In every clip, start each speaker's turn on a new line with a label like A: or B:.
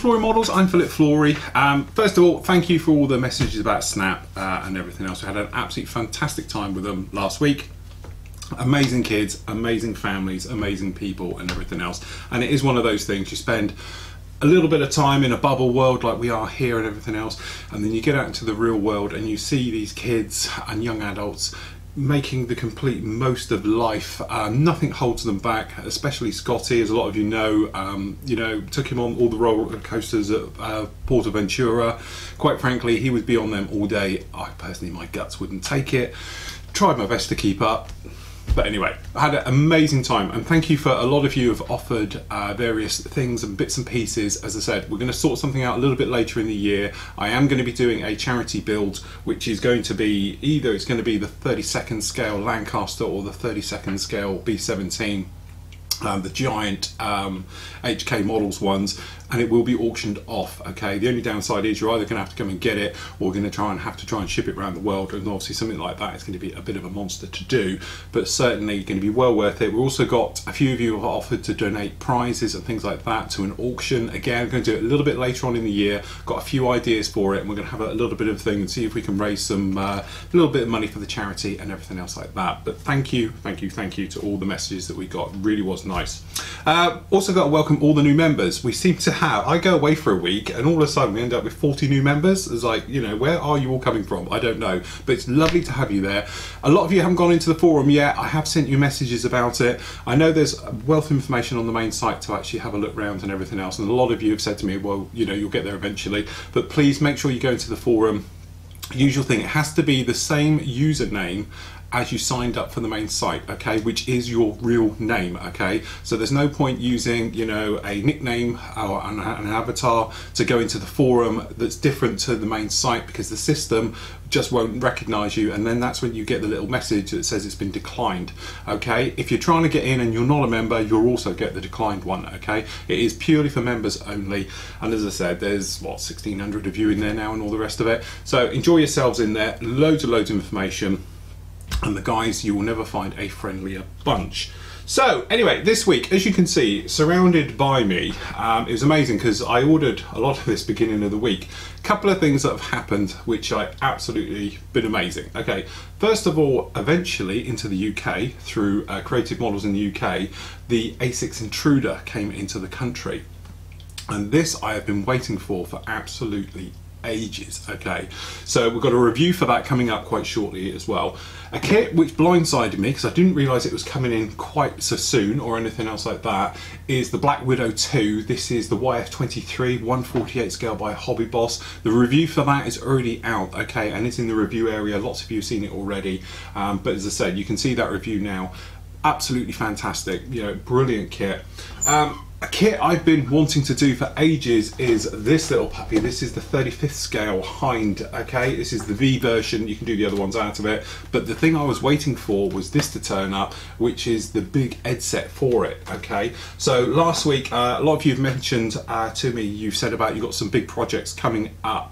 A: Flory Models, I'm Flory. First of all, thank you for all the messages about Snap and everything else. We had an absolutely fantastic time with them last week. Amazing kids, amazing families, amazing people and everything else. And it is one of those things, you spend a little bit of time in a bubble world like we are here and everything else, and then you get out into the real world and you see these kids and young adults making the complete most of life. Nothing holds them back, especially Scotty, as a lot of you know, took him on all the roller coasters at Portaventura. Quite frankly, he would be on them all day. I personally, my guts wouldn't take it. Tried my best to keep up. But anyway, I had an amazing time, and thank you for a lot of you have offered various things and bits and pieces. As I said, we're going to sort something out a little bit later in the year. I am going to be doing a charity build, which is going to be either it's going to be the 32nd scale Lancaster or the 32nd scale B17. The giant HK models ones, and it will be auctioned off. Okay, the only downside is you're either going to have to come and get it, or we're going to have to try and ship it around the world, and obviously something like that is going to be a bit of a monster to do, but certainly going to be well worth it. We've also got a few of you have offered to donate prizes and things like that to an auction. Again, I'm going to do it a little bit later on in the year. Got a few ideas for it, and we're going to have a little bit of a thing and see if we can raise some little bit of money for the charity and everything else like that. But thank you to all the messages that we got. It really was nice. Also got to welcome all the new members. We seem to have, I go away for a week and all of a sudden we end up with 40 new members. It's like, you know, where are you all coming from? I don't know, but it's lovely to have you there. A lot of you haven't gone into the forum yet. I have sent you messages about it. I know there's a wealth of information on the main site to actually have a look around and everything else, and a lot of you have said to me, well, you know, you'll get there eventually, but please make sure you go into the forum. Usual thing, it has to be the same username as you signed up for the main site, okay, which is your real name, okay? So there's no point using, you know, a nickname or an avatar to go into the forum that's different to the main site, because the system just won't recognize you, and then that's when you get the little message that says it's been declined, okay? If you're trying to get in and you're not a member, you'll also get the declined one, okay? It is purely for members only, and as I said, there's, what, 1,600 of you in there now and all the rest of it. So enjoy yourselves in there, loads of information. And the guys, you will never find a friendlier bunch. So anyway, this week, as you can see, surrounded by me, it was amazing because I ordered a lot of this beginning of the week. A couple of things that have happened which I absolutely been amazing. Okay, first of all, eventually into the UK through Creative Models in the UK, the A6 Intruder came into the country, and this I have been waiting for absolutely ages. Okay, so we've got a review for that coming up quite shortly as well. A kit which blindsided me because I didn't realise it was coming in quite so soon or anything else like that is the Black Widow 2. This is the YF23 148 scale by Hobby Boss. The review for that is already out, okay, and it's in the review area. Lots of you have seen it already, but as I said, you can see that review now. Absolutely fantastic, you know, brilliant kit. A kit I've been wanting to do for ages is this little puppy. This is the 35th scale Hind, okay? This is the V version, you can do the other ones out of it, but the thing I was waiting for was this to turn up, which is the big Ed set for it, okay? So last week, a lot of you have mentioned to me, you've said about you've got some big projects coming up.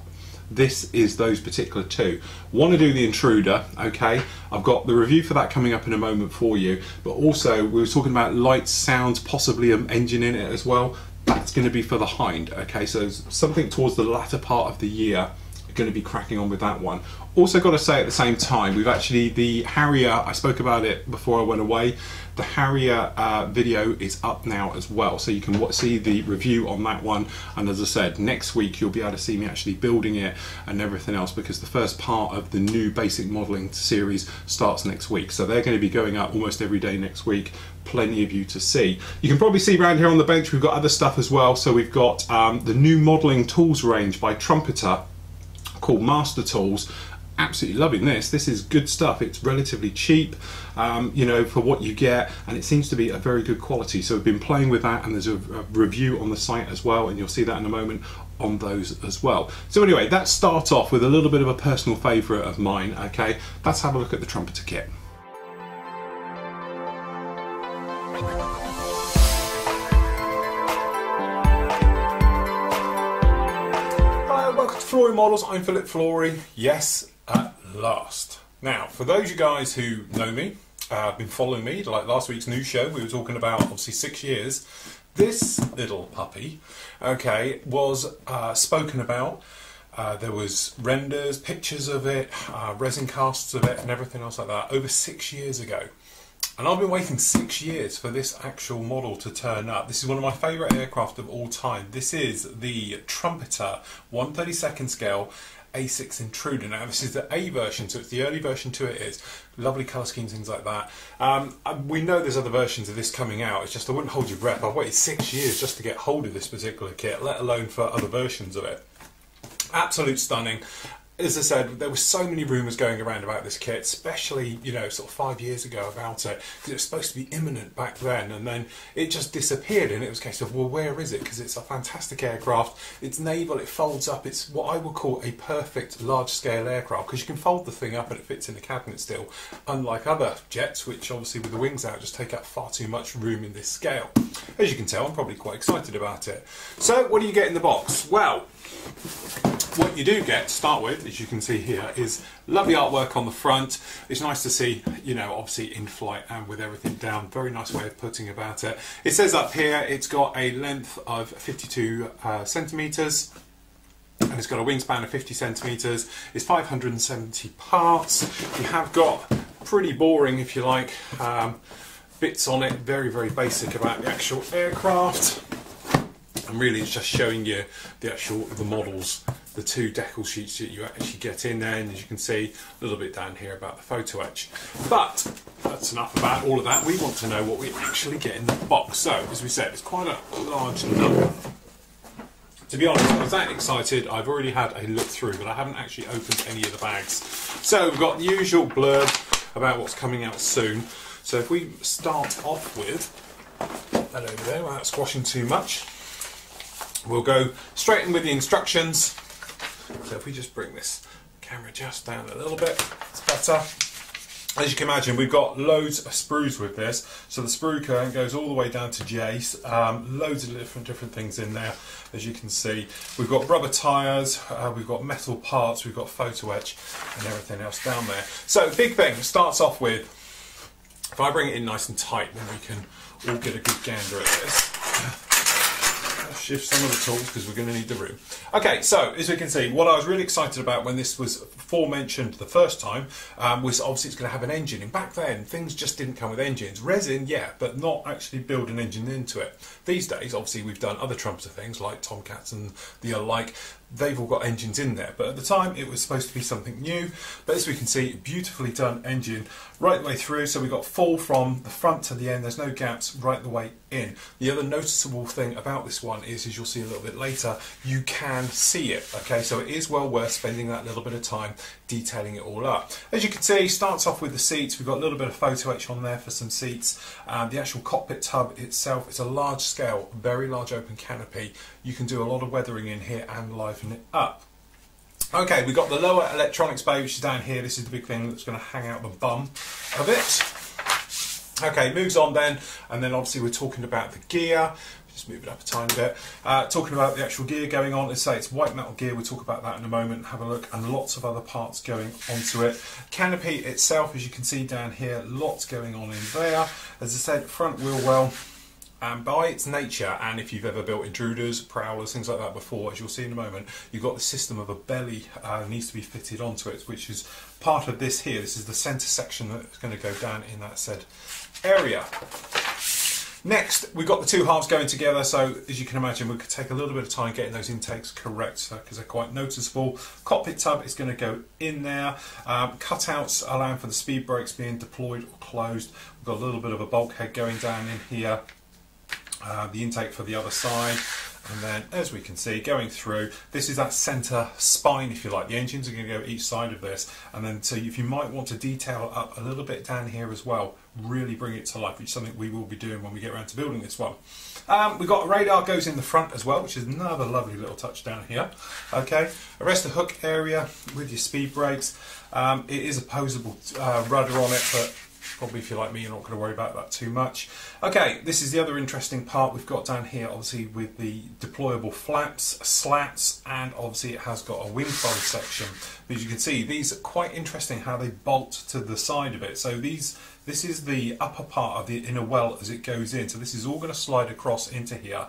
A: This is those particular two. Want to do the Intruder, okay? I've got the review for that coming up in a moment for you, but also we were talking about lights, sounds, possibly an engine in it as well. That's going to be for the Hind, okay? So something towards the latter part of the year, going to be cracking on with that one. Also got to say at the same time, we've actually, the Harrier, I spoke about it before I went away, the Harrier video is up now as well, so you can see the review on that one, and as I said, next week you'll be able to see me actually building it and everything else, because the first part of the new basic modelling series starts next week, so they're going to be going up almost every day next week. Plenty of you to see. You can probably see around here on the bench we've got other stuff as well, so we've got the new modelling tools range by Trumpeter called Master Tools. Absolutely loving this. This is good stuff. It's relatively cheap, you know, for what you get, and it seems to be a very good quality. So we've been playing with that, and there's a review on the site as well, and you'll see that in a moment on those as well. So anyway, that starts off with a little bit of a personal favourite of mine, okay? Let's have a look at the Trumpeter kit. Welcome to Flory Models, I'm Flory. Yes, at last. Now, for those of you guys who know me, been following me, like last week's news show, we were talking about obviously 6 years. This little puppy, okay, was spoken about. There was renders, pictures of it, resin casts of it and everything else like that over 6 years ago. And I've been waiting 6 years for this actual model to turn up. This is one of my favourite aircraft of all time. This is the Trumpeter 1/32nd scale A6 Intruder. Now this is the A version, so it's the early version to it. Is lovely colour schemes, things like that. We know there's other versions of this coming out. It's just I wouldn't hold your breath. I've waited 6 years just to get hold of this particular kit, let alone for other versions of it. Absolute stunning. As I said, there were so many rumours going around about this kit, especially, you know, sort of 5 years ago about it, because it was supposed to be imminent back then, and then it just disappeared, and it was a case of, well, where is it? Because it's a fantastic aircraft, it's naval, it folds up, it's what I would call a perfect large-scale aircraft, because you can fold the thing up and it fits in the cabinet still, unlike other jets, which obviously with the wings out just take up far too much room in this scale. As you can tell, I'm probably quite excited about it. So, what do you get in the box? Well, what you do get to start with, as you can see here, is lovely artwork on the front. It's nice to see, you know, obviously in flight and with everything down. Very nice way of putting about it. It says up here it's got a length of 52 centimetres. And it's got a wingspan of 50 centimetres. It's 570 parts. You have got pretty boring, if you like, bits on it. Very, very basic about the actual aircraft. And really it's just showing you the models, the two decal sheets that you actually get in there, and as you can see a little bit down here about the photo etch. But that's enough about all of that. We want to know what we actually get in the box. So as we said, it's quite a large number. To be honest, I was that excited, I've already had a look through, but I haven't actually opened any of the bags. So we've got the usual blurb about what's coming out soon. So if we start off with that over there without squashing too much, we'll go straight in with the instructions. So if we just bring this camera just down a little bit, it's better. As you can imagine, we've got loads of sprues with this. So the sprue current goes all the way down to J. Loads of different things in there, as you can see. We've got rubber tyres, we've got metal parts, we've got photo etch and everything else down there. So big thing, starts off with, if I bring it in nice and tight, then we can all get a good gander at this. Shift some of the tools because we're going to need the room. Okay, so as we can see, what I was really excited about when this was aforementioned the first time was obviously it's going to have an engine. And back then, things just didn't come with engines. Resin, yeah, but not actually build an engine into it. These days, obviously, we've done other Trumpeter things like Tomcats and the alike. They've all got engines in there, but at the time it was supposed to be something new. But as we can see, beautifully done engine right the way through. So we've got full from the front to the end. There's no gaps right the way in. The other noticeable thing about this one is, as you'll see a little bit later, you can see it. Okay, so it is well worth spending that little bit of time detailing it all up. As you can see, starts off with the seats. We've got a little bit of photo etch on there for some seats. The actual cockpit tub itself, it's a large scale, very large open canopy. You can do a lot of weathering in here and liven it up. Okay, we've got the lower electronics bay, which is down here. This is the big thing that's going to hang out the bum of it. Okay, moves on then, and then obviously we're talking about the gear. Just move it up a tiny bit. Talking about the actual gear going on, let's say it's white metal gear, we'll talk about that in a moment, have a look, and lots of other parts going onto it. Canopy itself, as you can see down here, lots going on in there. As I said, front wheel well. And by its nature, and if you've ever built intruders, prowlers, things like that before, as you'll see in a moment, you've got the system of a belly needs to be fitted onto it, which is part of this here. This is the centre section that's going to go down in that said area. Next, we've got the two halves going together, so as you can imagine, we could take a little bit of time getting those intakes correct because they're quite noticeable. Cockpit tub is going to go in there. Cutouts allowing for the speed brakes being deployed or closed. We've got a little bit of a bulkhead going down in here. The intake for the other side, and then as we can see going through, this is that centre spine, if you like. The engines are going to go each side of this, and then so if you might want to detail up a little bit down here as well, really bring it to life, which is something we will be doing when we get around to building this one. We've got a radar goes in the front as well, which is another lovely little touch down here. Okay, arrest the hook area with your speed brakes. It is a posable rudder on it, but
B: Probably if you're like me, you're not going to worry about that too much. Okay, this is the other interesting part we've got down here, obviously with the deployable flaps, slats, and obviously it has got a wing fold section. But as you can see, these are quite interesting how they bolt to the side of it. So this is the upper part of the inner welt as it goes in. So this is all going to slide across into here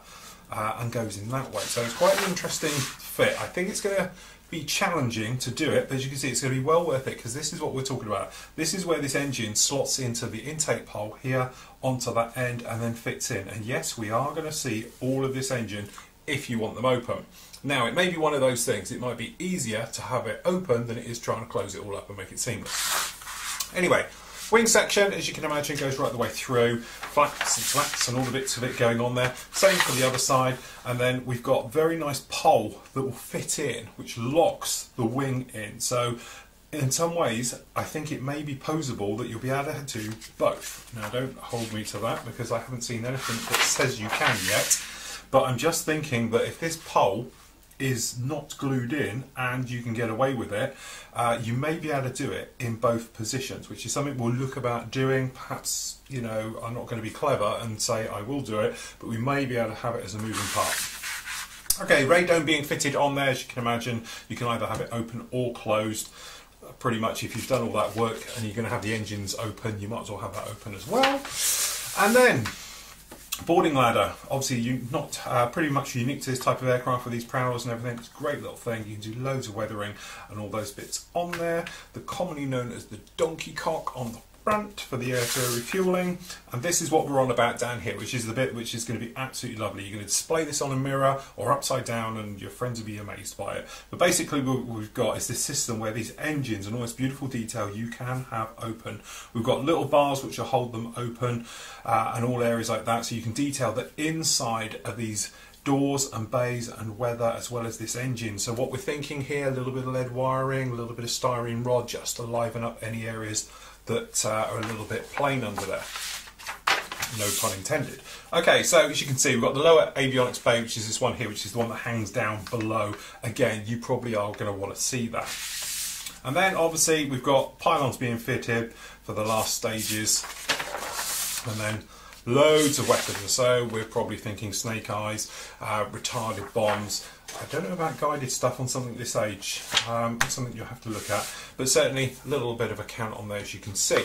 B: and goes in that way. So it's quite an interesting fit. I think it's going to be challenging to do it, but as you can see, it's going to be well worth it, because this is what we're talking about. This is where this engine slots into the intake hole here onto that end and then fits in. And yes, we are going to see all of this engine if you want them open. Now, it may be one of those things. It might be easier to have it open than it is trying to close it all up and make it seamless. Anyway, wing section, as you can imagine, goes right the way through. Flaps and slats and all the bits of it going on there. Same for the other side. And then we've got a very nice pole that will fit in, which locks the wing in. So in some ways, I think it may be posable that you'll be able to do both. Now, don't hold me to that, because I haven't seen anything that says you can yet. But I'm just thinking that if this pole is not glued in and you can get away with it, you may be able to do it in both positions, which is something we'll look about doing. Perhaps, you know, I'm not going to be clever and say I will do it, but we may be able to have it as a moving part. Okay, radome being fitted on there, as you can imagine, you can either have it open or closed. Pretty much, if you've done all that work and you're going to have the engines open, you might as well have that open as well. And then boarding ladder, obviously not pretty much unique to this type of aircraft with these prowlers and everything. It's a great little thing. You can do loads of weathering and all those bits on there. The commonly known as the donkey cock on the front for the air-to-air refuelling. And this is what we're on about down here, which is the bit which is going to be absolutely lovely. You're going to display this on a mirror or upside down and your friends will be amazed by it. But basically what we've got is this system where these engines and all this beautiful detail you can have open. We've got little bars which will hold them open and all areas like that, so you can detail the inside of these doors and bays and weather, as well as this engine. So what we're thinking here, a little bit of lead wiring, a little bit of styrene rod, just to liven up any areas that are a little bit plain under there. No pun intended. Okay, so as you can see, we've got the lower avionics bay, which is this one here, which is the one that hangs down below. Again, you probably are going to want to see that. And then obviously we've got pylons being fitted for the last stages, and then loads of weapons. So we're probably thinking snake eyes, retarded bombs. I don't know about guided stuff on something this age. It's something you'll have to look at, but certainly a little bit of a count on there, as you can see.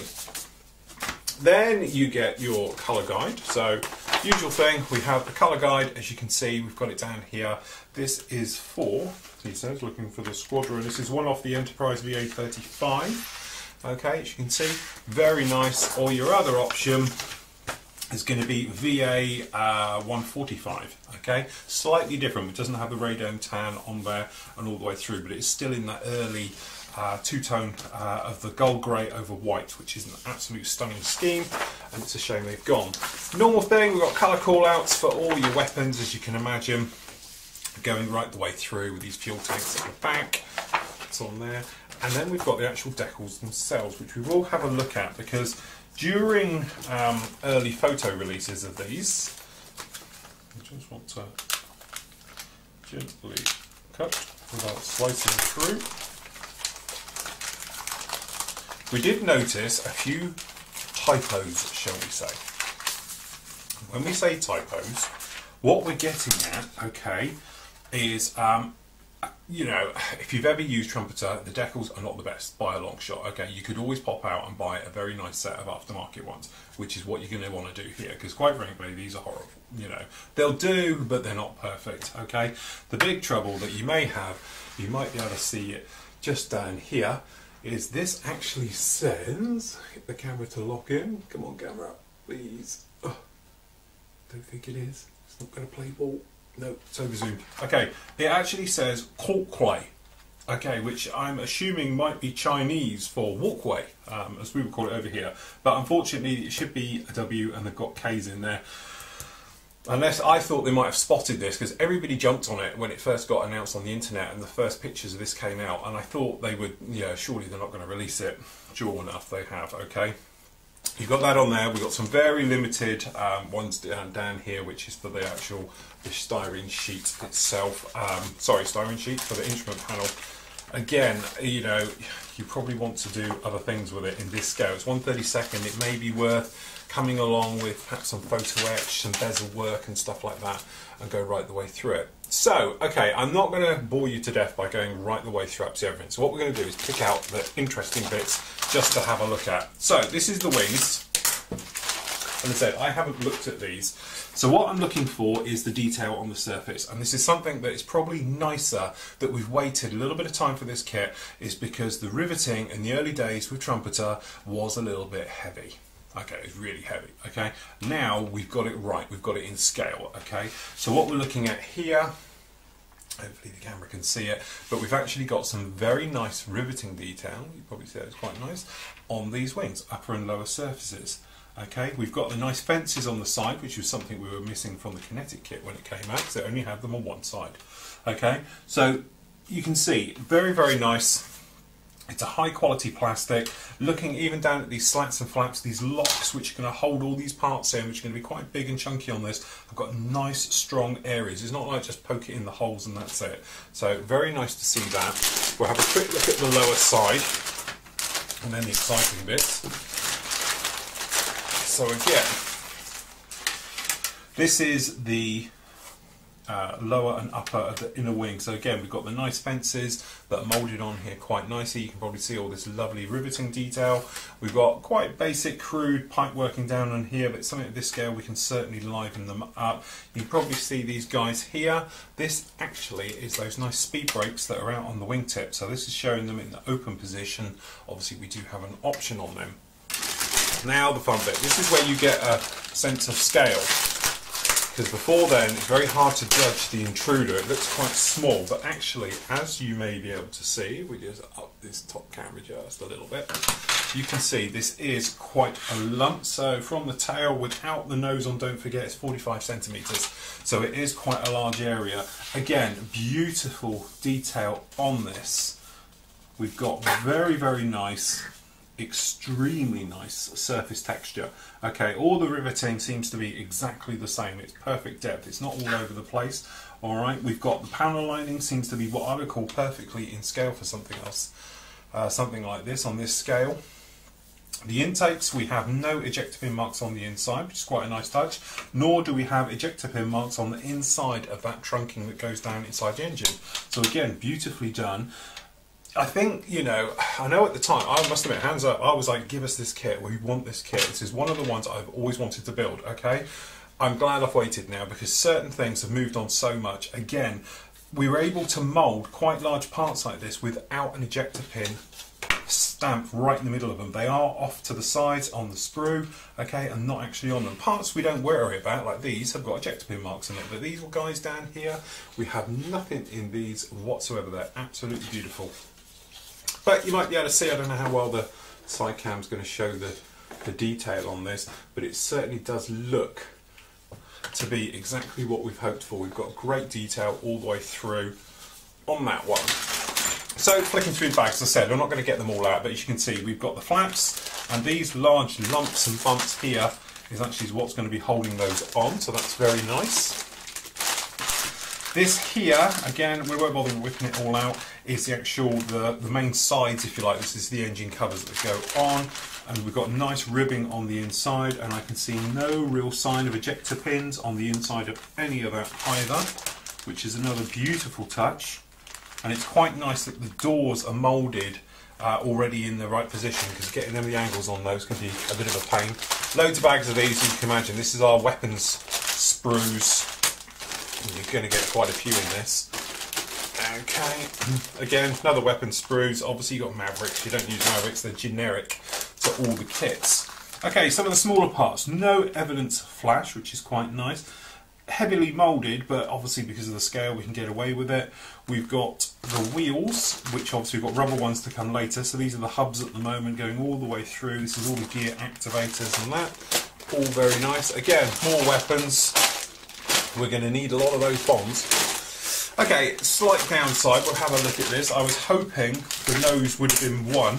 B: Then you get your colour guide. So usual thing, we have the colour guide. As you can see, we've got it down here. This is for, he says, looking for the squadron. This is one off the Enterprise VA35. Okay, as you can see, very nice. Or your other option is going to be VA 145. Okay, slightly different. It doesn't have the radome tan on there and all the way through, but it's still in that early two-tone of the gold grey over white, which is an absolute stunning scheme, and it's a shame they've gone. Normal thing, we've got colour call-outs for all your weapons, as you can imagine, going right the way through with these fuel tanks at the back. It's on there. And then we've got the actual decals themselves, which we will have a look at, because during early photo releases of these, I just want to gently cut without slicing through. We did notice a few typos, shall we say. When we say typos, what we're getting at, okay, is you know, if you've ever used Trumpeter, the decals are not the best by a long shot. Okay, you could always pop out and buy a very nice set of aftermarket ones, which is what you're going to want to do here, because quite frankly, these are horrible. You know, they'll do, but they're not perfect. Okay, the big trouble that you may have, you might be able to see it just down here, is this actually says, get the camera to lock in. Come on, camera, please. Oh, don't think it is. It's not going to play ball. No, it's over zoomed. Okay, it actually says walkway, okay, which I'm assuming might be Chinese for walkway, as we would call it over here. But unfortunately, it should be a W and they've got K's in there. Unless I thought they might have spotted this, because everybody jumped on it when it first got announced on the internet and the first pictures of this came out, and I thought they would, yeah, surely they're not going to release it. Sure enough, they have, okay. You've got that on there. We've got some very limited ones down here, which is for the actual styrene sheet itself. Sorry, styrene sheet for the instrument panel. Again, you know, you probably want to do other things with it in this scale. It's 1/32. It may be worth coming along with perhaps some photo etch, some bezel work and stuff like that, and go right the way through it. So, okay, I'm not going to bore you to death by going right the way through absolutely everything. So what we're going to do is pick out the interesting bits just to have a look at. So this is the wings. And as I said, I haven't looked at these. So what I'm looking for is the detail on the surface, and this is something that is probably nicer that we've waited a little bit of time for this kit, is because the riveting in the early days with Trumpeter was a little bit heavy. Okay, it's really heavy, okay? Now we've got it right, we've got it in scale, okay? So what we're looking at here, hopefully the camera can see it, but we've actually got some very nice riveting detail, you probably see it's quite nice, on these wings, upper and lower surfaces. Okay, we've got the nice fences on the side, which was something we were missing from the Kinetic kit when it came out, because it only had them on one side. Okay, so you can see, very, very nice. It's a high quality plastic. Looking even down at these slats and flaps, these locks which are going to hold all these parts in, which are going to be quite big and chunky on this, have got nice strong areas. It's not like just poke it in the holes and that's it. So very nice to see that. We'll have a quick look at the lower side, and then the exciting bits. So again, this is the lower and upper of the inner wing. So again, we've got the nice fences that are moulded on here quite nicely. You can probably see all this lovely riveting detail. We've got quite basic, crude pipe working down on here, but something at this scale we can certainly liven them up. You can probably see these guys here. This actually is those nice speed brakes that are out on the wingtip. So this is showing them in the open position. Obviously we do have an option on them. Now the fun bit. This is where you get a sense of scale, because before then it's very hard to judge the Intruder. It looks quite small, but actually, as you may be able to see, we just up this top camera just a little bit, you can see this is quite a lump. So from the tail, without the nose on, don't forget, it's 45 centimetres, so it is quite a large area. Again, beautiful detail on this. We've got very, very nice, extremely nice surface texture. Okay, all the riveting seems to be exactly the same. It's perfect depth. It's not all over the place. All right, we've got the panel lining seems to be what I would call perfectly in scale for something else, something like this on this scale. The intakes, we have no ejector pin marks on the inside, which is quite a nice touch, nor do we have ejector pin marks on the inside of that trunking that goes down inside the engine. So again, beautifully done. I think, you know, I know at the time, I must admit, hands up, I was like, give us this kit, we want this kit. This is one of the ones I've always wanted to build, okay? I'm glad I've waited now, because certain things have moved on so much. Again, we were able to mould quite large parts like this without an ejector pin stamp right in the middle of them. They are off to the sides on the sprue, okay, and not actually on them. Parts we don't worry about, like these, have got ejector pin marks in it, but these guys down here, we have nothing in these whatsoever. They're absolutely beautiful. But you might be able to see, I don't know how well the side cam's going to show the detail on this, but it certainly does look to be exactly what we've hoped for. We've got great detail all the way through on that one. So flicking through the bags, as I said, I'm not going to get them all out, but as you can see, we've got the flaps, and these large lumps and bumps here is actually what's going to be holding those on, so that's very nice. This here, again, we won't bother whipping it all out, is the actual, the main sides, if you like. This is the engine covers that go on, and we've got nice ribbing on the inside, and I can see no real sign of ejector pins on the inside of any of that either, which is another beautiful touch. And it's quite nice that the doors are moulded already in the right position, because getting them the angles on those can be a bit of a pain. Loads of bags of these, you can imagine. This is our weapons sprues. You're going to get quite a few in this. Okay, again, another weapon sprues. Obviously you've got Mavericks. You don't use Mavericks, they're generic to all the kits. Okay, some of the smaller parts. No evidence of flash, which is quite nice. Heavily moulded, but obviously because of the scale we can get away with it. We've got the wheels, which obviously we've got rubber ones to come later. So these are the hubs at the moment going all the way through. This is all the gear activators and that. All very nice. Again, more weapons. We're going to need a lot of those bombs. Okay, slight downside, we'll have a look at this. I was hoping the nose would have been one.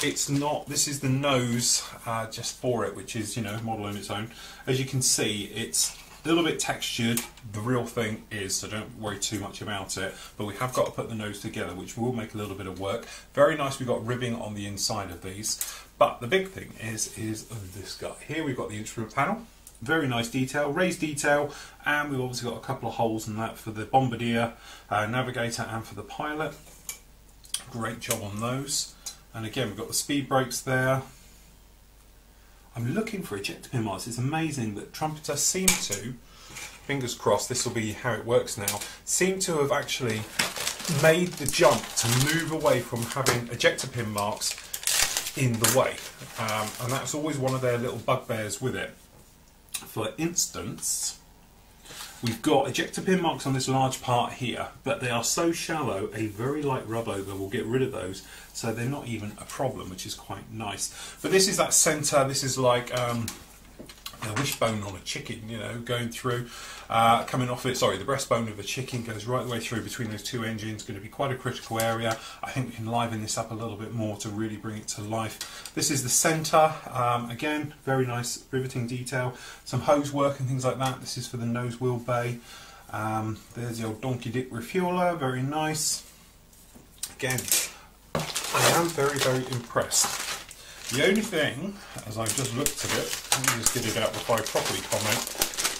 B: It's not. This is the nose just for it, which is, you know, model on its own. As you can see, it's A little bit textured, the real thing is, so don't worry too much about it. But we have got to put the nose together, which will make a little bit of work. Very nice, we've got ribbing on the inside of these. But the big thing is this guy. Here we've got the instrument panel. Very nice detail, raised detail, and we've obviously got a couple of holes in that for the bombardier, navigator, and for the pilot. Great job on those. And again, we've got the speed brakes there. I'm looking for ejector pin marks. It's amazing that Trumpeter seem to, fingers crossed, this will be how it works now, seem to have actually made the jump to move away from having ejector pin marks in the way. And that's always one of their little bugbears with it. For instance, we've got ejector pin marks on this large part here, but they are so shallow, a very light rub over will get rid of those, so they're not even a problem, which is quite nice. But this is that centre, this is like a wishbone on a chicken, you know, going through, coming off it, sorry, the breastbone of the chicken goes right the way through between those two engines, going to be quite a critical area. I think we can liven this up a little bit more to really bring it to life. This is the centre, again, very nice riveting detail, some hose work and things like that. This is for the nose wheel bay. There's the old donkey dick refueler, very nice. Again, I am very, very impressed. The only thing, as I've just looked at it, let me just get it out before I properly comment,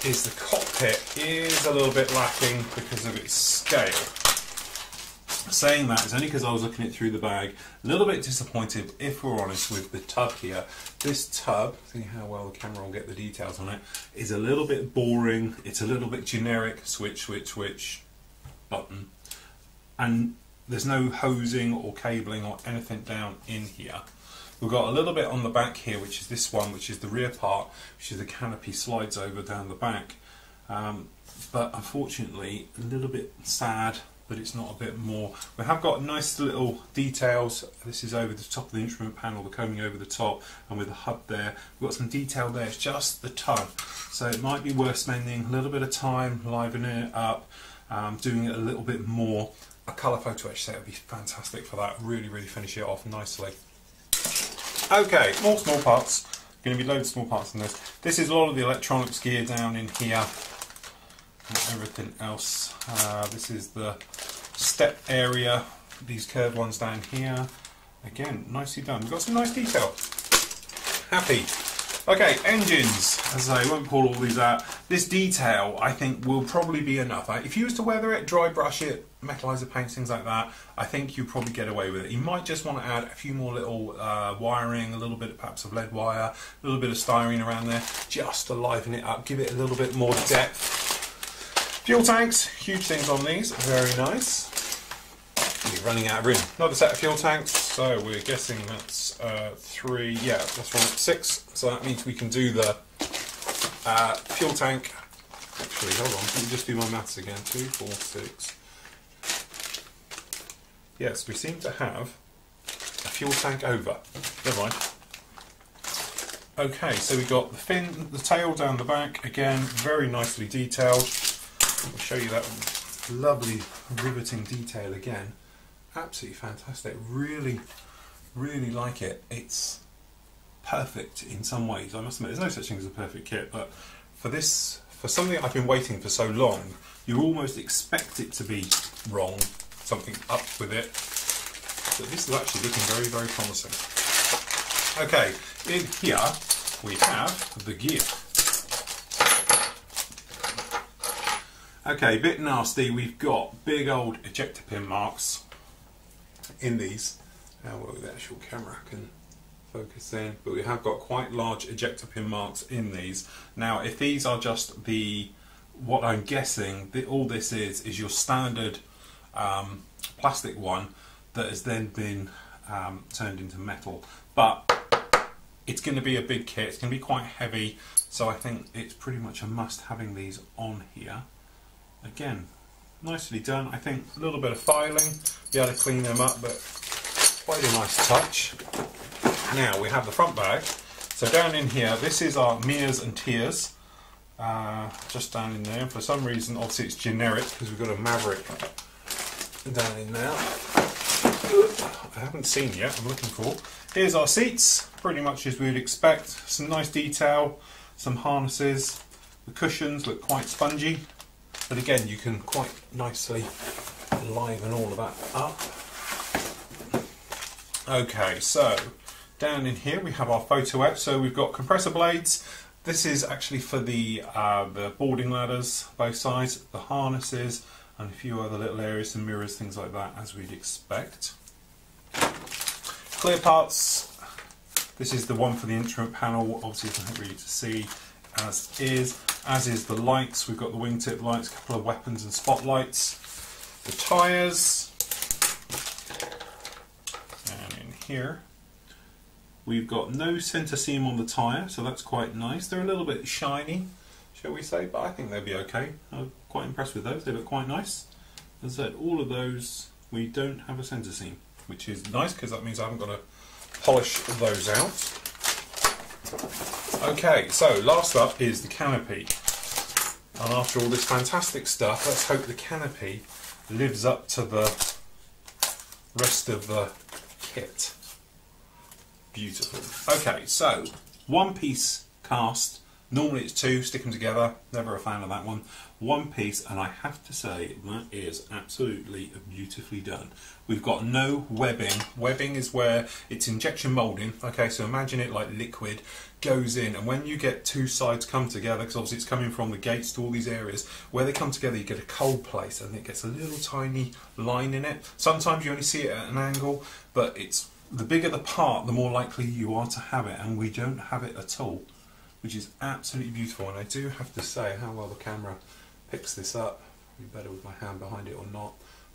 B: is the cockpit is a little bit lacking because of its scale. Saying that, it's only because I was looking it through the bag, a little bit disappointed, if we're honest, with the tub here. This tub, see how well the camera will get the details on it, is a little bit boring, it's a little bit generic, switch, button. And there's no hosing or cabling or anything down in here. We've got a little bit on the back here, which is this one, which is the rear part, which is the canopy slides over down the back. But unfortunately, a little bit sad, but it's not a bit more. We have got nice little details. This is over the top of the instrument panel, the combing over the top, and with the hub there. We've got some detail there, it's just the tub. So it might be worth spending a little bit of time livening it up, doing it a little bit more. A colour photo etch set would be fantastic for that, really, really finish it off nicely. Okay, more small parts. Going to be loads of small parts in this. This is a lot of the electronics gear down in here and everything else. This is the step area, these curved ones down here. Again, nicely done. We've got some nice detail. Happy. Okay, engines. As I say, I won't pull all these out. This detail, I think, will probably be enough. If you was to weather it, dry brush it, metallizer paints, things like that, I think you probably get away with it. You might just want to add a few more little wiring, a little bit perhaps of lead wire, a little bit of styrene around there, just to liven it up, give it a little bit more depth. Fuel tanks, huge things on these, very nice. We're running out of room. Another set of fuel tanks, so we're guessing that's 3, yeah, that's 6, so that means we can do the fuel tank. Actually, hold on, let me just do my maths again. 2, 4, 6. Yes, we seem to have a fuel tank over. Never mind. Okay, so we've got the fin, the tail down the back, again, very nicely detailed. I'll show you that lovely riveting detail again. Absolutely fantastic. Really, really like it. It's perfect in some ways. I must admit, there's no such thing as a perfect kit, but for this, for something I've been waiting for so long, you almost expect it to be wrong, something up with it. But this is actually looking very, very promising. Okay, in here we have the gear. Okay, bit nasty. We've got big old ejector pin marks in these. How well the actual camera can focus in, but we have got quite large ejector pin marks in these. Now, if these are just the, what I'm guessing, all this is your standard plastic one that has then been turned into metal. But it's going to be a big kit. It's going to be quite heavy, so I think it's pretty much a must having these on here. Again, nicely done. I think a little bit of filing, be able to clean them up, but quite a nice touch. Now we have the front bag. So down in here, this is our Mears and Tears. Just down in there. For some reason, obviously it's generic because we've got a Maverick down in there. I haven't seen yet, I'm looking for. Here's our seats, pretty much as we would expect. Some nice detail, some harnesses. The cushions look quite spongy, but again, you can quite nicely liven all of that up. Okay, so down in here we have our photo out. So we've got compressor blades. This is actually for the boarding ladders, both sides, the harnesses, and a few other little areas, some mirrors, things like that, as we'd expect. Clear parts. This is the one for the instrument panel. Obviously, you can't really see as is the lights. We've got the wingtip lights, a couple of weapons and spotlights. The tyres. And in here, we've got no centre seam on the tyre, so that's quite nice. They're a little bit shiny, shall we say, but I think they'll be okay. I'm quite impressed with those. They look quite nice. As I said, all of those, we don't have a centre seam, which is nice because that means I haven't got to polish those out. Okay, so last up is the canopy. And after all this fantastic stuff, let's hope the canopy lives up to the rest of the kit. Beautiful. Okay, so one piece cast. Normally it's two, stick them together. Never a fan of that one. One piece, and I have to say that is absolutely beautifully done. We've got no webbing. Webbing is where it's injection moulding. Okay, so imagine it like liquid goes in, and when you get two sides come together, because obviously it's coming from the gates to all these areas, where they come together you get a cold place, and it gets a little tiny line in it. Sometimes you only see it at an angle, but it's the bigger the part, the more likely you are to have it, and we don't have it at all, which is absolutely beautiful. And I do have to say, how well the camera picks this up, be better with my hand behind it or not,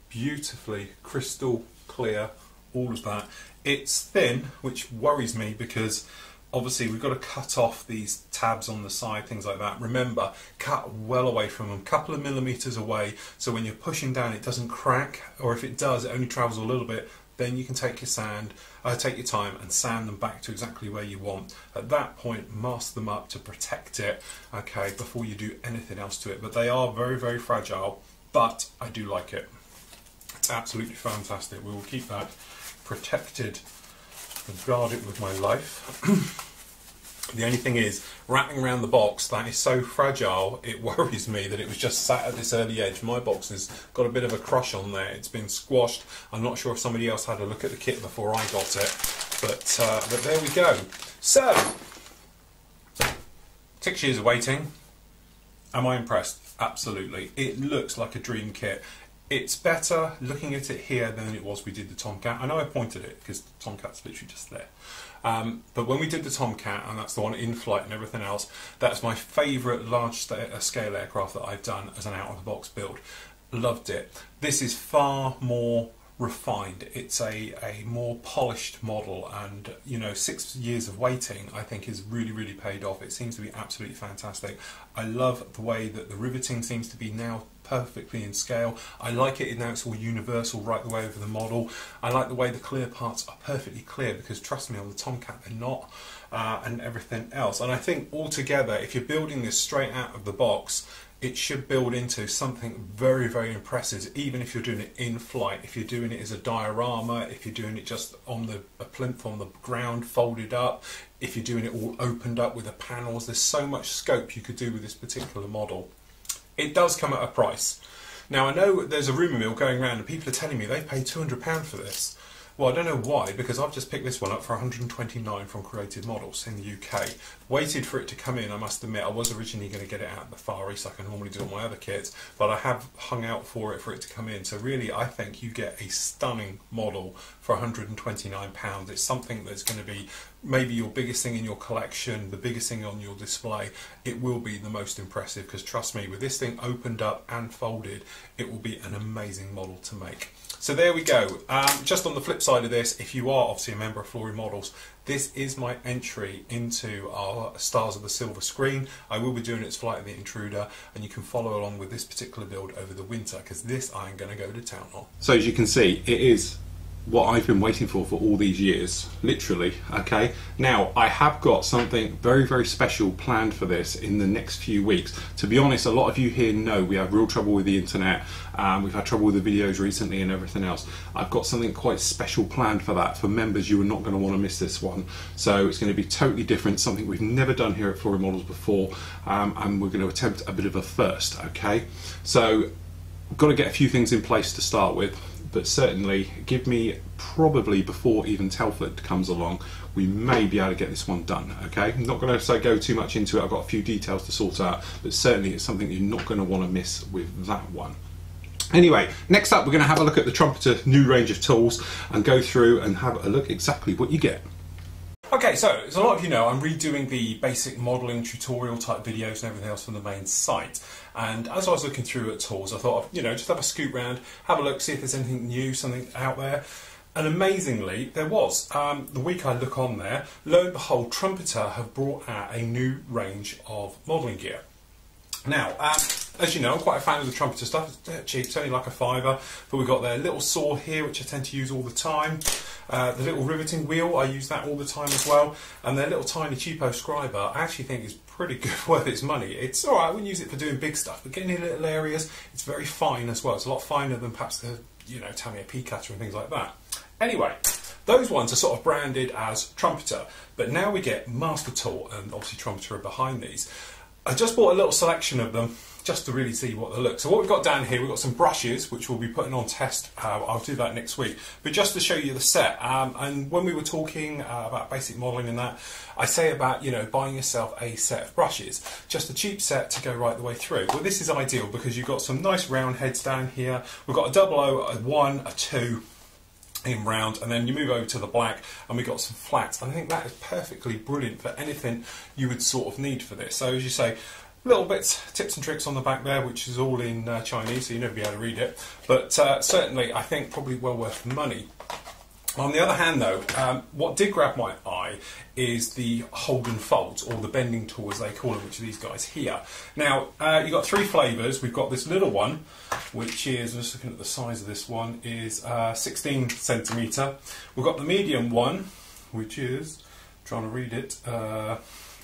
B: beautifully crystal clear, all of that. It's thin, which worries me because obviously we've got to cut off these tabs on the side, things like that. Remember, cut well away from them, couple of millimetres away, so when you're pushing down it doesn't crack, or if it does, it only travels a little bit. Then you can take take your time and sand them back to exactly where you want. At that point, mask them up to protect it, okay, before you do anything else to it. But they are very, very fragile, but I do like it. It's absolutely fantastic. We will keep that protected and guard it with my life. The only thing is, wrapping around the box, that is so fragile, it worries me that it was just sat at this early edge. My box has got a bit of a crush on there. It's been squashed. I'm not sure if somebody else had a look at the kit before I got it. But there we go. So, 6 years of waiting. Am I impressed? Absolutely. It looks like a dream kit. It's better looking at it here than it was we did the Tomcat. I know I pointed it because the Tomcat's literally just there. But when we did the Tomcat, and that's the one in flight and everything else, that's my favourite large scale aircraft that I've done as an out-of-the-box build. Loved it. This is far more refined. It's a more polished model, and you know, 6 years of waiting I think is really, really paid off. It seems to be absolutely fantastic. I love the way that the riveting seems to be now perfectly in scale. I like it now it's all universal right the way over the model. I like the way the clear parts are perfectly clear, because trust me, on the Tomcat they're not, and everything else. And I think altogether, if you're building this straight out of the box, it should build into something very, very impressive, even if you're doing it in flight, if you're doing it as a diorama, if you're doing it just on a plinth on the ground folded up, if you're doing it all opened up with the panels. There's so much scope you could do with this particular model. It does come at a price. Now I know there's a rumour mill going around and people are telling me they paid £200 for this. Well, I don't know why, because I've just picked this one up for £129 from Creative Models in the UK. Waited for it to come in, I must admit. I was originally going to get it out of the Far East like I normally do on my other kits, but I have hung out for it to come in. So really, I think you get a stunning model for £129. It's something that's going to be maybe your biggest thing in your collection, the biggest thing on your display. It will be the most impressive, because trust me, with this thing opened up and folded, it will be an amazing model to make. So there we go. Just on the flip side of this, if you are obviously a member of Flory Models, this is my entry into our Stars of the Silver Screen. I will be doing its flight of the Intruder, and you can follow along with this particular build over the winter, because this I'm going to go to town on. So as you can see, it is
A: what I've been waiting for all these years, literally. Okay, now I have got something very, very special planned for this in the next few weeks. To be honest, a lot of you here know we have real trouble with the internet. We've had trouble with the videos recently and everything else. I've got something quite special planned for that. For members, you are not going to want to miss this one. So it's going to be totally different, something we've never done here at Flory Models before, and we're going to attempt a bit of a first. Okay, so I've got to get a few things in place to start with. But certainly give me probably before even Telford comes along, we may be able to get this one done. Okay, I'm not going to go too much into it. I've got a few details to sort out, but certainly it's something you're not going to want to miss with that one. Anyway, next up we're going to have a look at the Trumpeter new range of tools and go through and have a look exactly what you get.
B: Okay, so as a lot of you know, I'm redoing the basic modelling tutorial type videos and everything else from the main site. And as I was looking through at tools, I thought, you know, just have a scoot round, have a look, see if there's anything new, something out there. And amazingly, there was. The week I look on there, lo and behold, Trumpeter have brought out a new range of modelling gear. Now, as you know, I'm quite a fan of the Trumpeter stuff. It's dirt cheap, it's only like a £5, but we've got their little saw here, which I tend to use all the time. The little riveting wheel, I use that all the time as well. And their little tiny cheapo scriber, I actually think is pretty good, worth its money. It's alright, I wouldn't use it for doing big stuff, but getting in little areas, it's very fine as well. It's a lot finer than perhaps the, you know, Tamiya P cutter and things like that. Anyway, those ones are sort of branded as Trumpeter, but now we get Master Tool, and obviously Trumpeter are behind these. I just bought a little selection of them just to really see what they look. So what we've got down here, we've got some brushes which we'll be putting on test. I'll do that next week. But just to show you the set, and when we were talking about basic modelling and that, I say about, you know, buying yourself a set of brushes, just a cheap set to go right the way through. Well, this is ideal because you've got some nice round heads down here. We've got a 00, a 1, a 2. In round, and then you move over to the black and we've got some flats. I think that is perfectly brilliant for anything you would sort of need for this. So as you say, little bits, tips and tricks on the back there, which is all in Chinese, so you'll never be able to read it, but certainly I think probably well worth the money. On the other hand though, what did grab my eye is the hold and fold, or the bending tool as they call it, which are these guys here. Now, you've got 3 flavours. We've got this little one, which is, I'm just looking at the size of this one, is 16 centimetre. We've got the medium one, which is, trying to read it,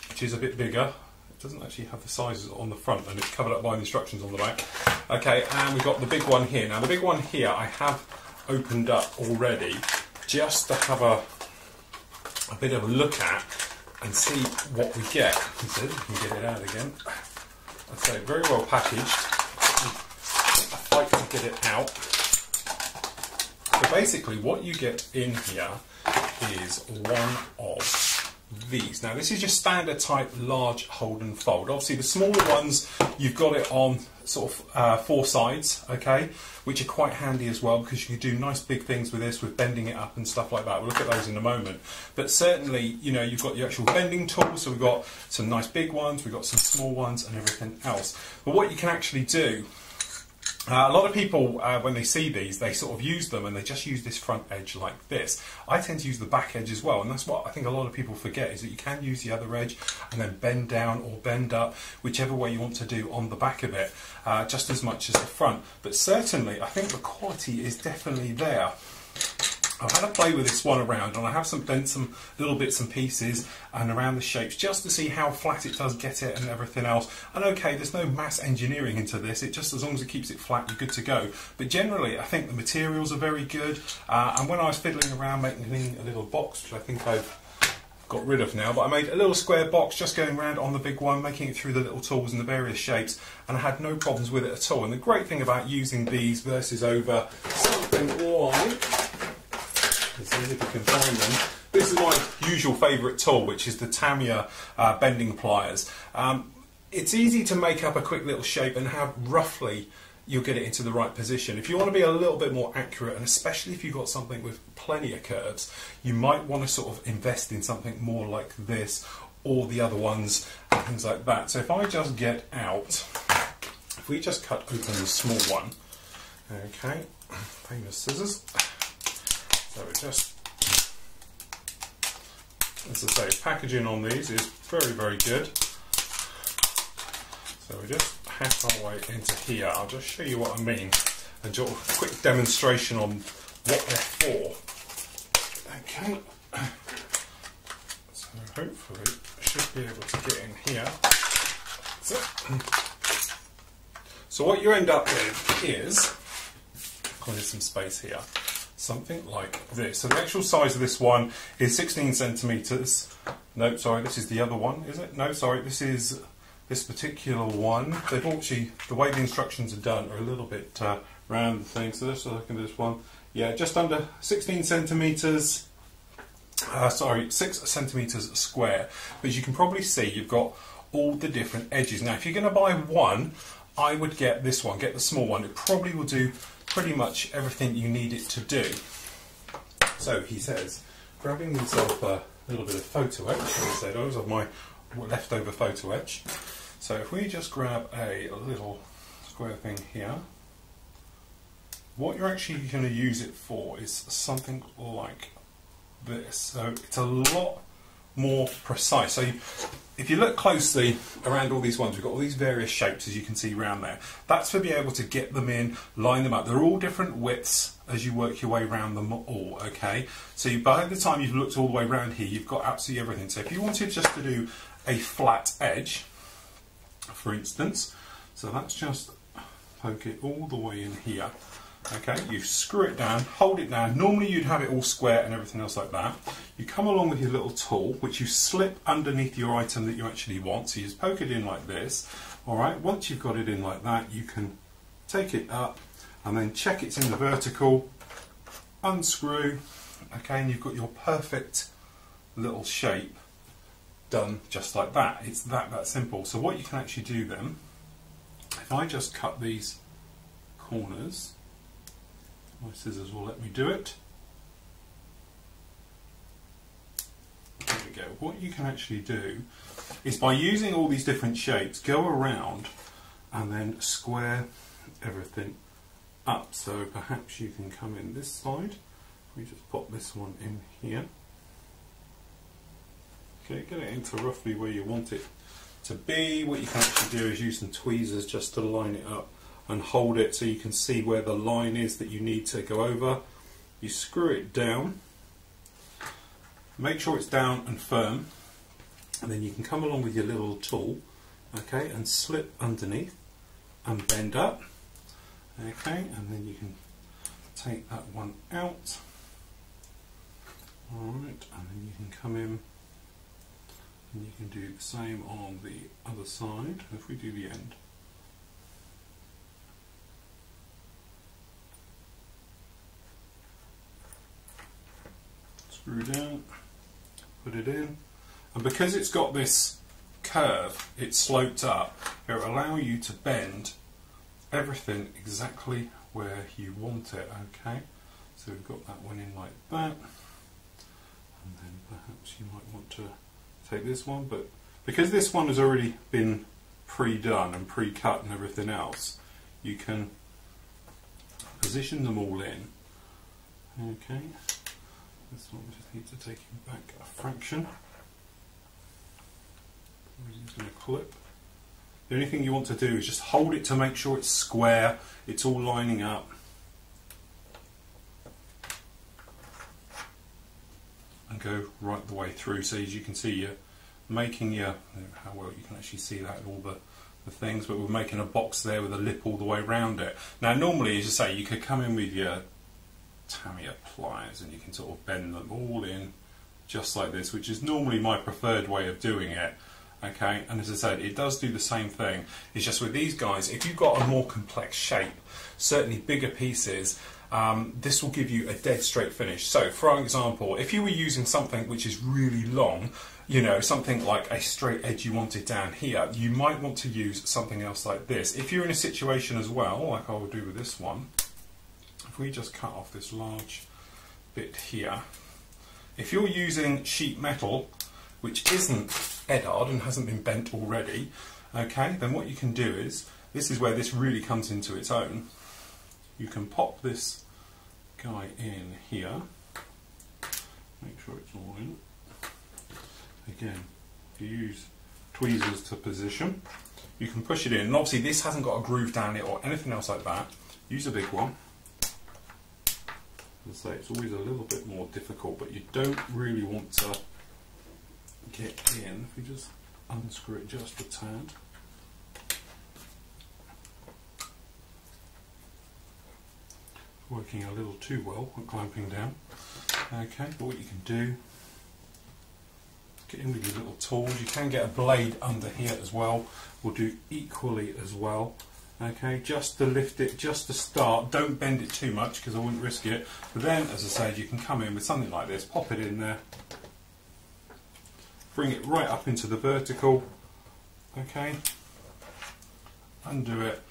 B: which is a bit bigger. It doesn't actually have the sizes on the front, and it's covered up by the instructions on the back. Okay, and we've got the big one here. Now, the big one here I have opened up already, just to have a bit of a look at and see what we get. We can get it out again. I'd say very well packaged. If I can get it out. So basically what you get in here is one of these. Now this is your standard type large hold and fold. Obviously the smaller ones, you've got it on sort of 4 sides, okay, which are quite handy as well because you can do nice big things with this, with bending it up and stuff like that. We'll look at those in a moment. But certainly, you know, you've got your actual bending tools, so we've got some nice big ones, we've got some small ones and everything else. But what you can actually do, a lot of people, when they see these, they sort of use them and they just use this front edge like this. I tend to use the back edge as well, and that's what I think a lot of people forget, is that you can use the other edge and then bend down or bend up, whichever way you want to do on the back of it, just as much as the front. But certainly, I think the quality is definitely there. I've had a play with this one around, and I have bent some little bits and pieces and around the shapes just to see how flat it does get it and everything else. And okay, there's no mass engineering into this, it just, as long as it keeps it flat, you're good to go. But generally, I think the materials are very good, and when I was fiddling around making a little box, which I think I've got rid of now, but I made a little square box just going around on the big one, making it through the little tools and the various shapes, and I had no problems with it at all. And the great thing about using these versus over something like, let's see if you can find them. This is my usual favourite tool, which is the Tamiya bending pliers. It's easy to make up a quick little shape and how roughly you'll get it into the right position. If you want to be a little bit more accurate, and especially if you've got something with plenty of curves, you might want to sort of invest in something more like this or the other ones and things like that. So if I just get out, if we just cut open the small one, okay, famous scissors. So we just, as I say, packaging on these is very, very good. So we just hack our way into here. I'll just show you what I mean and do a quick demonstration on what they're for. Okay, so hopefully I should be able to get in here. So what you end up with is, there's some space here, something like this. So the actual size of this one is 16 centimetres. No, sorry, this is the other one, is it? No, sorry, this is this particular one. They've actually, the way the instructions are done are a little bit round the thing. So let's look at this one. Yeah, just under 16 centimetres. Sorry, 6 centimetres square. But as you can probably see, you've got all the different edges. Now, if you're going to buy one, I would get this one, get the small one. It probably will do pretty much everything you need it to do. So he says, grabbing himself a little bit of photo etch, as I said, those are my leftover photo etch. So if we just grab a little square thing here, what you're actually going to use it for is something like this. So it's a lot more precise. So if you look closely around all these ones, we've got all these various shapes, as you can see around there. That's to be able to get them in, line them up. They're all different widths as you work your way around them all, okay? So by the time you've looked all the way around here, you've got absolutely everything. So if you wanted just to do a flat edge, for instance, so let's just poke it all the way in here. Okay, you screw it down, hold it down. Normally you'd have it all square and everything else like that. You come along with your little tool, which you slip underneath your item that you actually want. So you just poke it in like this. All right, once you've got it in like that, you can take it up and then check it's in the vertical, unscrew, okay, and you've got your perfect little shape done just like that. It's that simple. So what you can actually do then, if I just cut these corners, my scissors will let me do it. There we go. What you can actually do is, by using all these different shapes, go around and then square everything up. So perhaps you can come in this side. We just pop this one in here. Okay, get it into roughly where you want it to be. What you can actually do is use some tweezers just to line it up and hold it so you can see where the line is that you need to go over. You screw it down, make sure it's down and firm, and then you can come along with your little tool, okay, and slip underneath and bend up, okay, and then you can take that one out. Alright, and then you can come in and you can do the same on the other side. If we do the end, screw down, put it in, and because it's got this curve, it's sloped up, it will allow you to bend everything exactly where you want it, okay? So we've got that one in like that, and then perhaps you might want to take this one, but because this one has already been pre-done and pre-cut and everything else, you can position them all in, okay? This one we just need to take it back a fraction. We're just going to clip. The only thing you want to do is just hold it to make sure it's square, it's all lining up. And go right the way through. So as you can see, you're making your, how well you can actually see that in all the things, but we're making a box there with a lip all the way around it. Now normally, as you say, you could come in with your Tamiya pliers and you can sort of bend them all in just like this, which is normally my preferred way of doing it, okay? And as I said, it does do the same thing. It's just with these guys, if you've got a more complex shape, certainly bigger pieces, this will give you a dead straight finish. So for example, if you were using something which is really long, you know, something like a straight edge you wanted down here, you might want to use something else like this. If you're in a situation as well, like I will do with this one, if we just cut off this large bit here, if you're using sheet metal which isn't edard and hasn't been bent already, okay, then what you can do is, this is where this really comes into its own. You can pop this guy in here, make sure it's all in. Again, if you use tweezers to position, you can push it in, and obviously this hasn't got a groove down it or anything else like that. Use a big one.
A: As I say, it's always a little bit more difficult, but you don't really want to get in. If we just unscrew it just a tad. Working a little too well at clamping down. Okay, but what you can do, get in with your little tools. You can get a blade under here as well. We'll do equally as well. Okay, just to lift it, just to start. Don't bend it too much because I wouldn't risk it. But then, as I said, you can come in with something like this, pop it in there, bring it right up into the vertical. Okay, undo it,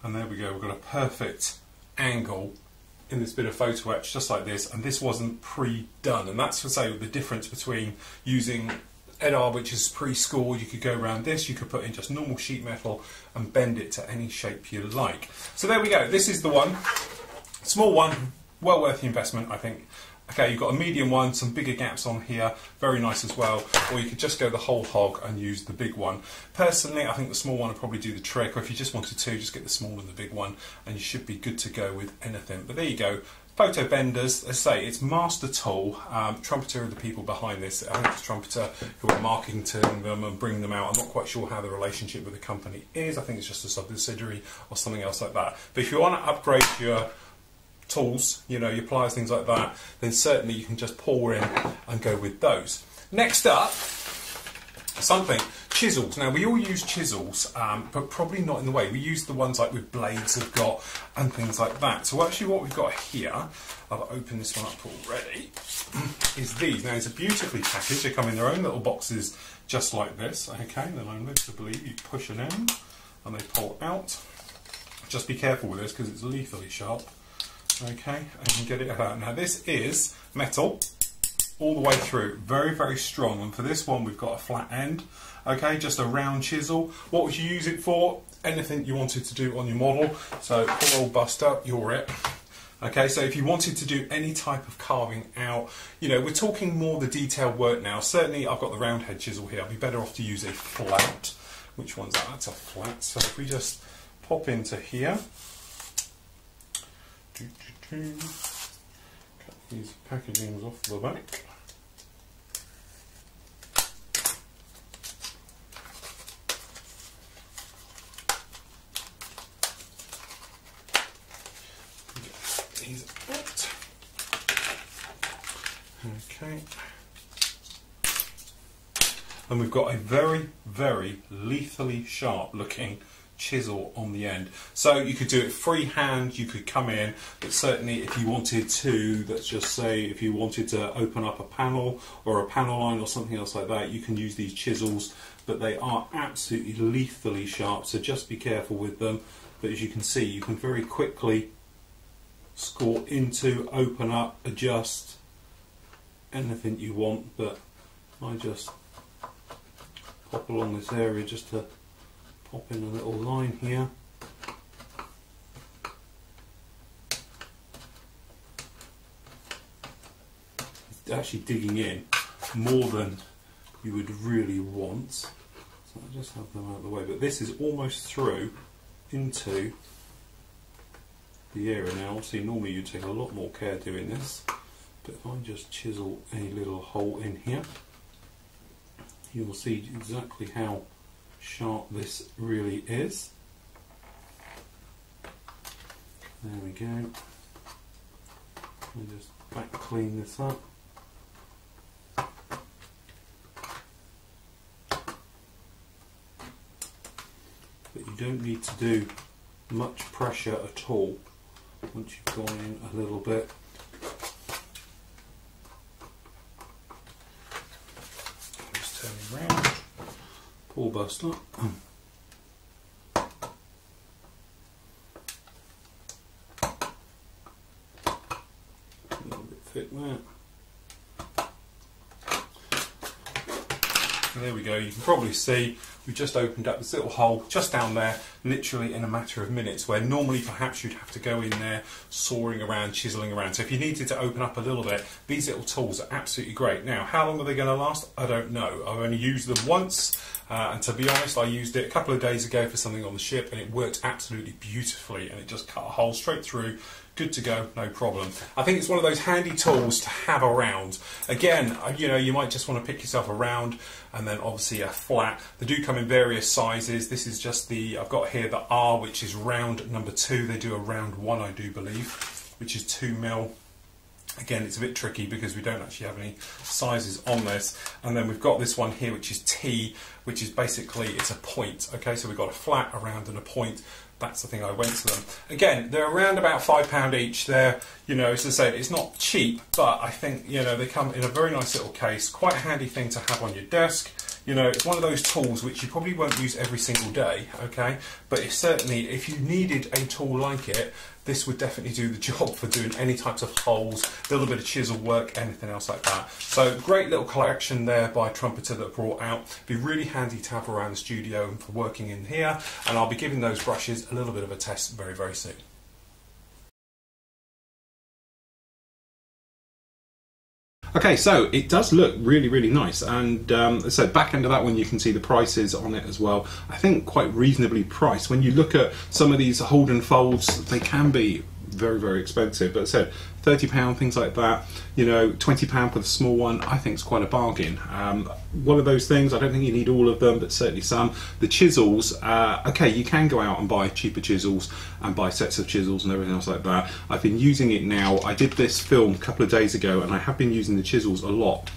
A: and there we go. We've got a perfect angle in this bit of photo etch, just like this. And this wasn't pre-done, and that's to say the difference between using EDR, which is pre-scored. You could go around this, you could put in just normal sheet metal and bend it to any shape you like. So there we go, this is the one. Small one, well worth the investment, I think. Okay, you've got a medium one, some bigger gaps on here, very nice as well. Or you could just go the whole hog and use the big one. Personally, I think the small one will probably do the trick, or if you just wanted to, just get the small and the big one, and you should be good to go with anything. But there you go. Photo benders, let's say it's master tool. Trumpeter are the people behind this. I think it's Trumpeter who are marketing them and bringing them out. I'm not quite sure how the relationship with the company is. I think it's just a subsidiary or something else like that. But if you want to upgrade your tools, you know, your pliers, things like that, then certainly you can just pour in and go with those. Next up, chisels. Now we all use chisels, but probably not in the way. We use the ones like with blades have got and things like that. So actually what we've got here, I've opened this one up already, is these. Now it's a beautifully packaged. They come in their own little boxes just like this. Okay, then I'm led to believe you push it in and they pull out. Just be careful with this because it's lethally sharp. Okay, and you can get it out. Now this is metal all the way through, very, very strong, and for this one we've got a flat end. Okay, just a round chisel. What would you use it for? Anything you wanted to do on your model. So pull old bust up, you're it. Okay, so if you wanted to do any type of carving out, you know, we're talking more the detailed work now. Certainly I've got the round head chisel here. I'd be better off to use a flat. Which one's that? That's a flat. So if we just pop into here, cut these packagings off the back. Get these out. Okay. And we've got a very, very lethally sharp looking chisel on the end. So you could do it freehand, you could come in, but certainly if you wanted to, let's just say if you wanted to open up a panel or a panel line or something else like that, you can use these chisels, but they are absolutely lethally sharp, so just be careful with them. But as you can see, you can very quickly score into, open up, adjust, anything you want. But I just pop along this area just to pop in a little line here. It's actually digging in more than you would really want. So I'll just have them out of the way. But this is almost through into the area now. Obviously normally you'd take a lot more care doing this. But if I just chisel a little hole in here, you will see exactly how sharp this really is. There we go. I'll just back clean this up. But you don't need to do much pressure at all once you've gone in a little bit. Just turning around. Pull bust up. A little bit thick there. And there we go, you can probably see we've just opened up this little hole just down there, literally in a matter of minutes, where normally perhaps you'd have to go in there sawing around, chiseling around. So if you needed to open up a little bit, these little tools are absolutely great. Now, how long are they going to last? I don't know. I've only used them once.
B: and to be honest, I used it a couple of days ago for something on the ship, and it worked absolutely beautifully, and it just cut a hole straight through. Good to go, no problem. I think it's one of those handy tools to have around. Again, you know, you might just want to pick yourself around, and then obviously a flat. They do come in various sizes. This is just the, I've got here the R, which is round number 2. They do a round 1, I do believe, which is 2mm. Again, it's a bit tricky because we don't actually have any sizes on this. And then we've got this one here, which is T, which is basically, it's a point. Okay, so we've got a flat, a round, and a point. That's the thing I went to them. Again, they're around about £5 each. They're, you know, as I said, it's not cheap, but I think, you know, they come in a very nice little case. Quite a handy thing to have on your desk. You know, it's one of those tools which you probably won't use every single day, okay? But if certainly, if you needed a tool like it, this would definitely do the job for doing any types of holes, a little bit of chisel work, anything else like that. So great little collection there by Trumpeter that brought out. Be really handy to have around the studio and for working in here. And I'll be giving those brushes a little bit of a test very, very soon.
A: Okay, so it does look really, really nice, and so back end of that one you can see the prices on it as well. I think quite reasonably priced. When you look at some of these hold and folds, they can be very, very expensive, but as I said, £30, things like that, you know, £20 for the small one, I think it's quite a bargain. One of those things, I don't think you need all of them, but certainly some. The chisels, okay, you can go out and buy cheaper chisels and buy sets of chisels and everything else like that. I've been using it now. I did this film a couple of days ago, and I have been using the chisels a lot.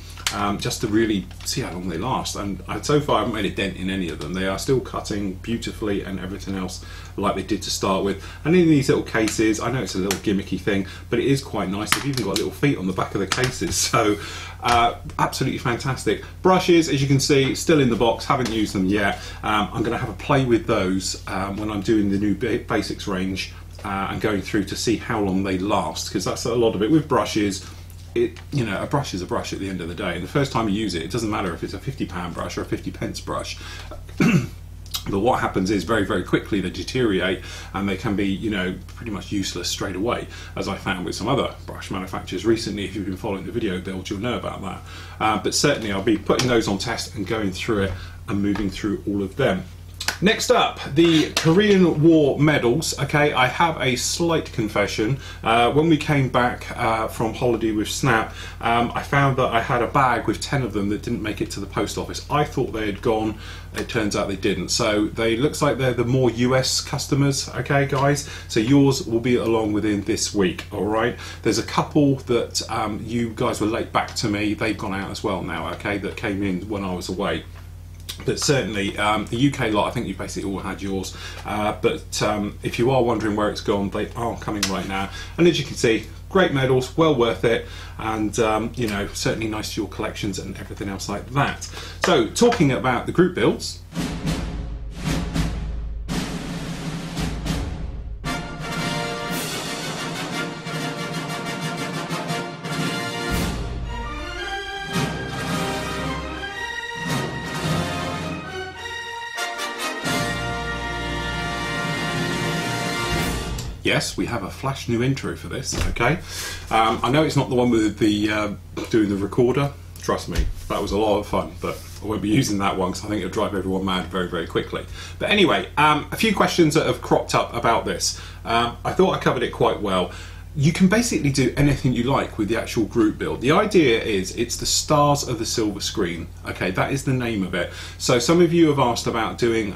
A: Just to really see how long they last, and so far I haven't made a dent in any of them. They are still cutting beautifully and everything else like they did to start with. And in these little cases, I know it's a little gimmicky thing, but it is quite nice. They've even got little feet on the back of the cases, so absolutely fantastic. Brushes, as you can see, still in the box, haven't used them yet. I'm going to have a play with those when I'm doing the new basics range and going through to see how long they last, because that's a lot of it with brushes. You know, a brush is a brush at the end of the day, and the first time you use it, it doesn't matter if it's a £50 brush or a 50p brush. But what happens is very, very quickly they deteriorate, and they can be, you know, pretty much useless straight away, as I found with some other brush manufacturers recently. If you've been following the video build, you'll know about that. But certainly I'll be putting those on test and going through it and moving through all of them. Next up, the Korean War medals. Okay, I have a slight confession. When we came back from holiday with Snap, I found that I had a bag with 10 of them that didn't make it to the post office. I thought they had gone. It turns out they didn't. So they looks like they're the more US customers. Okay, guys. So yours will be along within this week. All right. There's a couple that you guys were late back to me. They've gone out as well now. Okay, that came in when I was away. But certainly the UK lot, I think you've basically all had yours. But if you are wondering where it's gone, they are coming right now. And as you can see, great medals, well worth it, and you know, certainly nice to your collections and everything else like that. So talking about the group builds. Yes, we have a flash new intro for this, okay? I know it's not the one with the doing the recorder. Trust me, that was a lot of fun, but I won't be using that one because I think it'll drive everyone mad very, very quickly. But anyway, a few questions that have cropped up about this. I thought I covered it quite well. You can basically do anything you like with the actual group build. The idea is it's the stars of the silver screen. Okay, that is the name of it. So some of you have asked about doing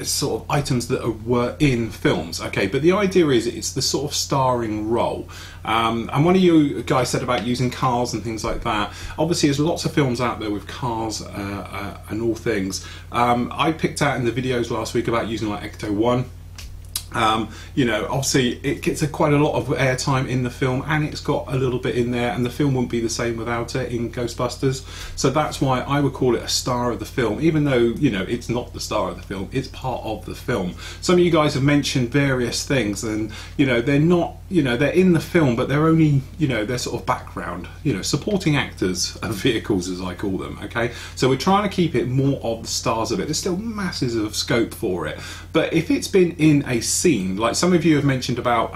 A: sort of items that were in films, okay, but the idea is it's the sort of starring role. And one of you guys said about using cars and things like that. Obviously there's lots of films out there with cars and all things. I picked out in the videos last week about using like Ecto 1. You know, obviously it gets quite a lot of airtime in the film, and it's got a little bit in there, and the film wouldn't be the same without it in Ghostbusters. So that's why I would call it a star of the film, even though, you know, it's not the star of the film, it's part of the film. Some of you guys have mentioned various things, and, you know, they're not, you know, they're in the film, but they're only, you know, they're sort of background, you know, supporting actors of vehicles, as I call them, okay? So we're trying to keep it more of the stars of it. There's still masses of scope for it, but if it's been in a scene. Like some of you have mentioned about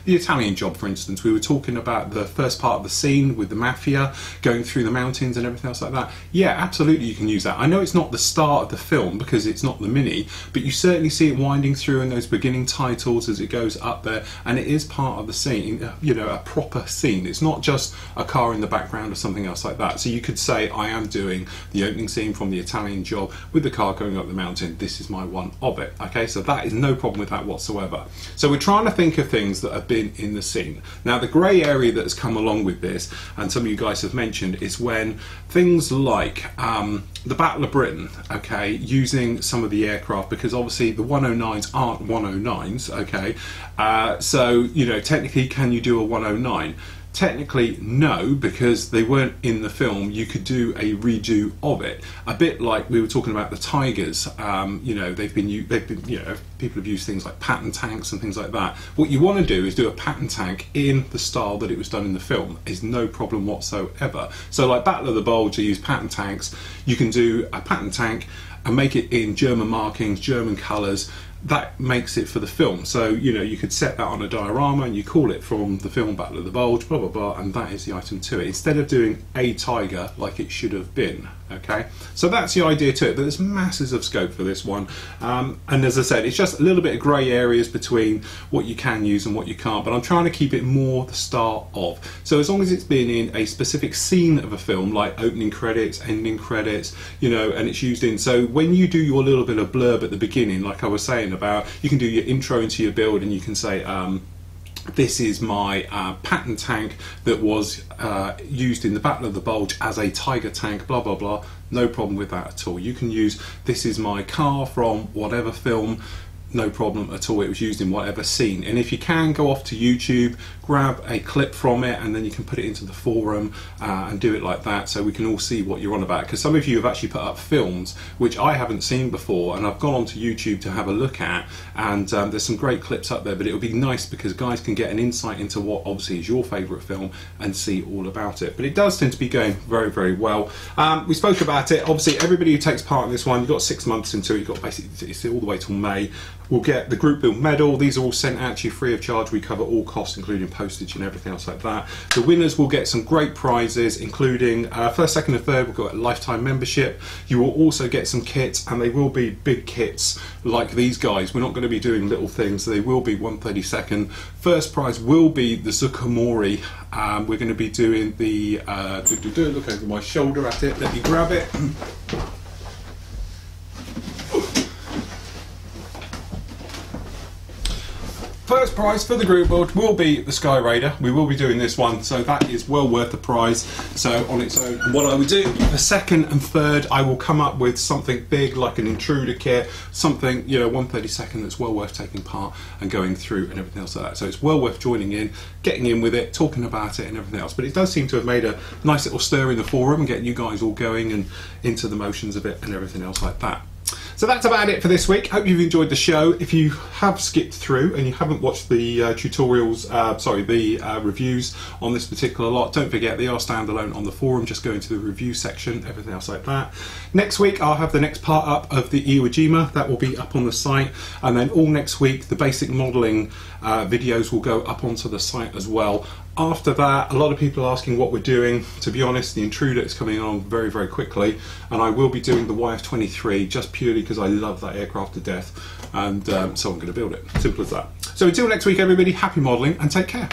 A: the Italian Job, for instance. We were talking about the first part of the scene with the mafia going through the mountains and everything else like that. Yeah, absolutely, you can use that. I know it's not the start of the film because it's not the mini, but you certainly see it winding through in those beginning titles as it goes up there, and it is part of the scene, you know, a proper scene. It's not just a car in the background or something else like that. So you could say, I am doing the opening scene from the Italian Job with the car going up the mountain. This is my one of it. Okay, so that is no problem with that whatsoever. So we're trying to think of things that have been in the scene. Now the grey area that has come along with this, and some of you guys have mentioned, is when things like the Battle of Britain, okay, using some of the aircraft, because obviously the 109s aren't 109s, okay, so, you know, technically can you do a 109? Technically no, because they weren't in the film. You could do a redo of it, a bit like we were talking about the Tigers. You know, they've been, you know, people have used things like pattern tanks and things like that. What you want to do is do a pattern tank in the style that it was done in the film. Is no problem whatsoever. So like Battle of the Bulge, they use pattern tanks. You can do a pattern tank and make it in German markings, German colours. That makes it for the film. So, you know, you could set that on a diorama and you call it from the film Battle of the Bulge, blah blah blah, and that is the item to it, instead of doing a tiger like it should have been. Okay, so that's the idea to it, but there's masses of scope for this one, and as I said, it's just a little bit of grey areas between what you can use and what you can't, but I'm trying to keep it more the start of. So as long as it's been in a specific scene of a film, like opening credits, ending credits, you know, and it's used in, so when you do your little bit of blurb at the beginning, like I was saying about, you can do your intro into your build and you can say, this is my pattern tank that was used in the Battle of the Bulge as a Tiger tank, blah blah blah. No problem with that at all. You can use, this is my car from whatever film, no problem at all. It was used in whatever scene. And if you can, go off to YouTube, grab a clip from it, and then you can put it into the forum and do it like that, so we can all see what you're on about. Because some of you have actually put up films which I haven't seen before, and I've gone onto YouTube to have a look at, and there's some great clips up there. But it would be nice because guys can get an insight into what obviously is your favourite film and see all about it. But it does tend to be going very, very well. We spoke about it. Obviously, everybody who takes part in this one, you've got 6 months into it. You've got basically, it's all the way till May. We'll get the group build medal. These are all sent out to you free of charge. We cover all costs, including postage and everything else like that. The winners will get some great prizes, including first, second and third. We've got a lifetime membership. You will also get some kits, and they will be big kits like these guys. We're not going to be doing little things. They will be 1/32. First prize will be the Zucchimori. We're going to be doing the look over my shoulder at it. Let me grab it. First prize for the group build will be the Sky Raider. We will be doing this one, so that is well worth the prize. So on its own, and what I would do for second and third, I will come up with something big like an Intruder kit, something, you know, 1/32 that's well worth taking part and going through and everything else like that. So it's well worth joining in, getting in with it, talking about it and everything else. But it does seem to have made a nice little stir in the forum and getting you guys all going and into the motions of it and everything else like that. So that's about it for this week. Hope you've enjoyed the show. If you have skipped through and you haven't watched the tutorials, reviews on this particular lot, don't forget they are standalone on the forum. Just go into the review section, everything else like that. Next week I'll have the next part up of the Iwo Jima. That will be up on the site, and then all next week the basic modelling videos will go up onto the site as well. After that, a lot of people are asking what we're doing. To be honest, the Intruder is coming along very, very quickly, and I will be doing the YF-23 just purely because I love that aircraft to death, and so I'm going to build it. Simple as that. So until next week, everybody, happy modelling and take care.